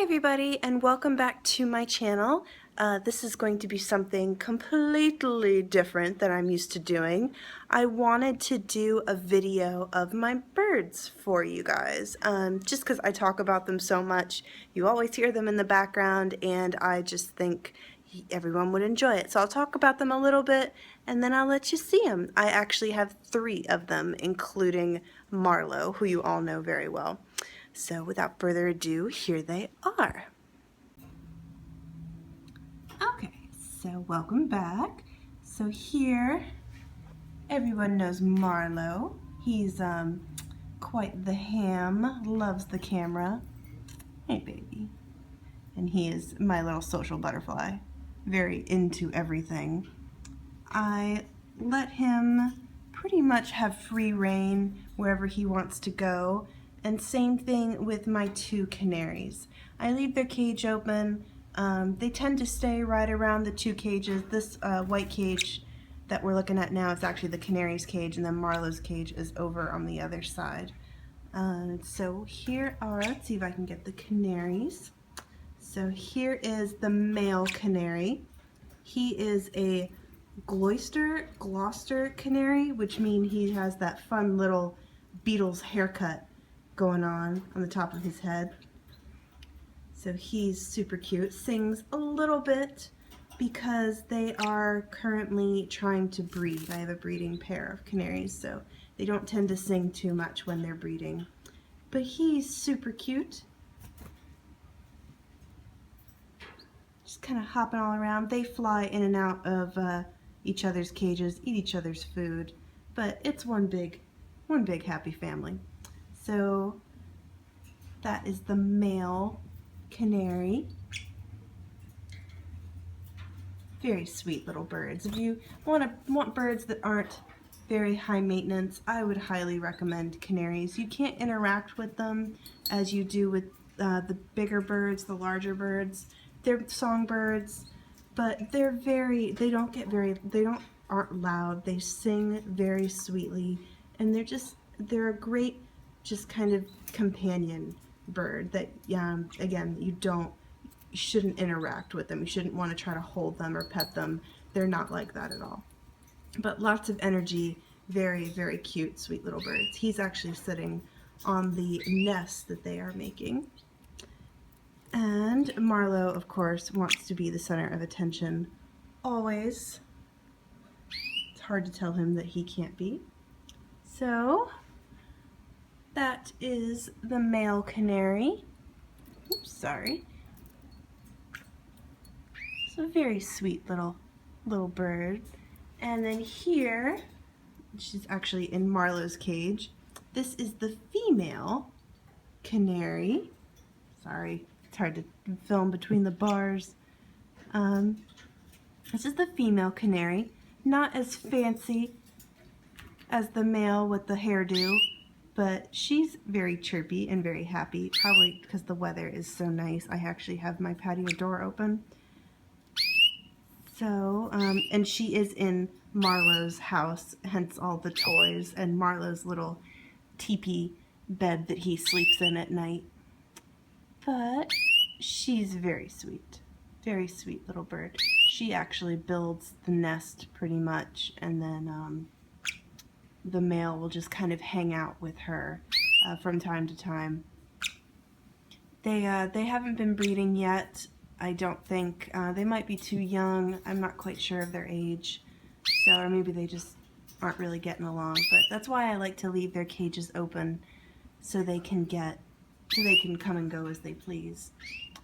Hi everybody, and welcome back to my channel. This is going to be something completely different than I'm used to doing. I wanted to do a video of my birds for you guys, just because I talk about them so much. You always hear them in the background, and I just think everyone would enjoy it. So I'll talk about them a little bit, and then I'll let you see them. I actually have 3 of them, including Marlowe, who you all know very well. So without further ado, here they are. Okay, so welcome back. So here, everyone knows Marlowe. He's quite the ham, loves the camera. Hey baby. And he is my little social butterfly, very into everything. I let him pretty much have free rein wherever he wants to go. And same thing with my 2 canaries. I leave their cage open. They tend to stay right around the 2 cages. This white cage that we're looking at now is actually the canary's cage, and then Marlowe's cage is over on the other side. So here are, let's see if I can get the canaries. So here is the male canary. He is a Gloucester canary, which means he has that fun little Beatles haircut going on the top of his head. So he's super cute. Sings a little bit because they are currently trying to breed. I have a breeding pair of canaries, so they don't tend to sing too much when they're breeding. But he's super cute. Just kind of hopping all around. They fly in and out of each other's cages, eat each other's food, but it's one big happy family. So that is the male canary. Very sweet little birds. If you want birds that aren't very high maintenance, I would highly recommend canaries. You can't interact with them as you do with the bigger birds, the larger birds. They're songbirds, but they aren't loud. They sing very sweetly, and they're a great just kind of companion bird that again, you shouldn't interact with them. You shouldn't want to try to hold them or pet them. They're not like that at all. But lots of energy, very, very cute, sweet little birds. He's actually sitting on the nest that they are making. And Marlowe, of course, wants to be the center of attention always. It's hard to tell him that he can't be. So that is the male canary. Oops, sorry. It's a very sweet little bird. And then here, which is actually in Marlowe's cage, this is the female canary. Sorry, it's hard to film between the bars. This is the female canary. Not as fancy as the male with the hairdo, but she's very chirpy and very happy, probably because the weather is so nice. I actually have my patio door open. So, and she is in Marlowe's house, hence all the toys and Marlowe's little teepee bed that he sleeps in at night. But she's very sweet little bird. She actually builds the nest pretty much, and then the male will just kind of hang out with her from time to time. They haven't been breeding yet. I don't think. They might be too young. I'm not quite sure of their age. So, or maybe they just aren't really getting along. But that's why I like to leave their cages open so they can come and go as they please.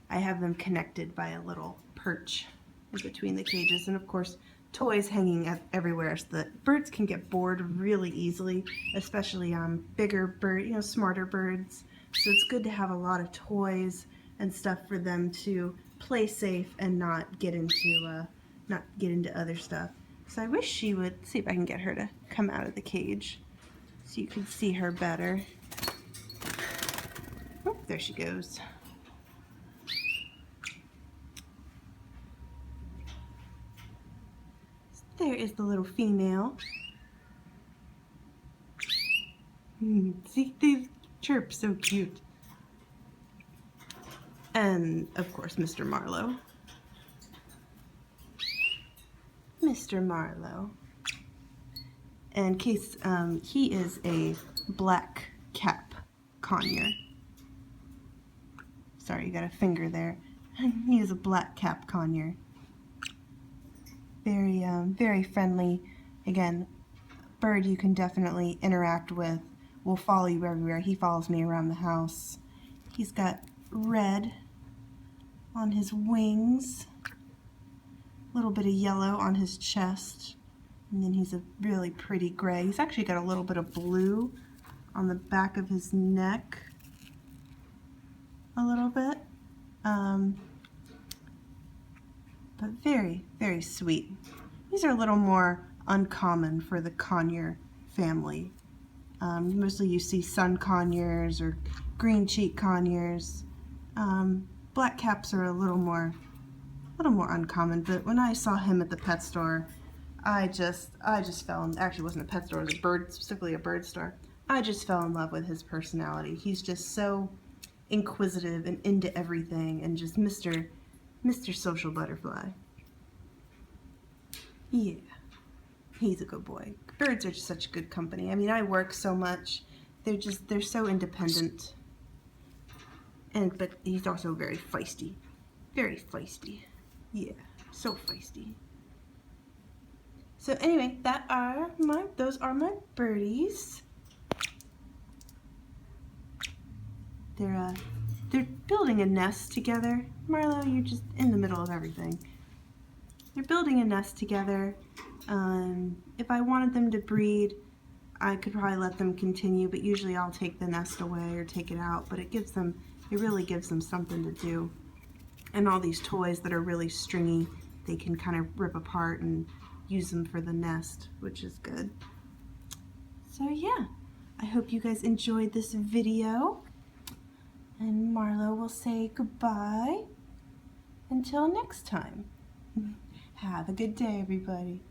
I have them connected by a little perch in between the cages, and of course toys hanging everywhere so that birds can get bored really easily, especially bigger smarter birds. So it's good to have a lot of toys and stuff for them to play safe and not get into other stuff. So I wish she would see if I can get her to come out of the cage so you can see her better. Oh, there she goes. There is the little female. See, they chirp so cute. And of course, Mr. Marlowe. Mr. Marlowe. And Case, he is a black cap conure. Sorry, you got a finger there. He is a black cap conure. Very, very friendly. Again, bird you can definitely interact with. Will follow you everywhere. He follows me around the house. He's got red on his wings, a little bit of yellow on his chest, and then he's a really pretty gray. He's actually got a little bit of blue on the back of his neck, a little bit, but very, very sweet. These are a little more uncommon for the conure family. Mostly you see sun conures or green cheek conures. Black caps are a little more uncommon, but when I saw him at the pet store, I just fell in, actually it wasn't a pet store, it was specifically a bird store. I just fell in love with his personality. He's just so inquisitive and into everything, and just Mr. Social Butterfly. Yeah, he's a good boy. Birds are just such good company. I mean, I work so much. They're so independent. But he's also very feisty. Very feisty. Yeah, so feisty. So anyway, those are my birdies. They're building a nest together. Marlowe, you're just in the middle of everything. They're building a nest together. If I wanted them to breed, I could probably let them continue, but usually I'll take the nest away or take it out, but it really gives them something to do. And all these toys that are really stringy, they can kind of rip apart and use them for the nest, which is good. So yeah, I hope you guys enjoyed this video, and Marlowe will say goodbye until next time. Have a good day, everybody.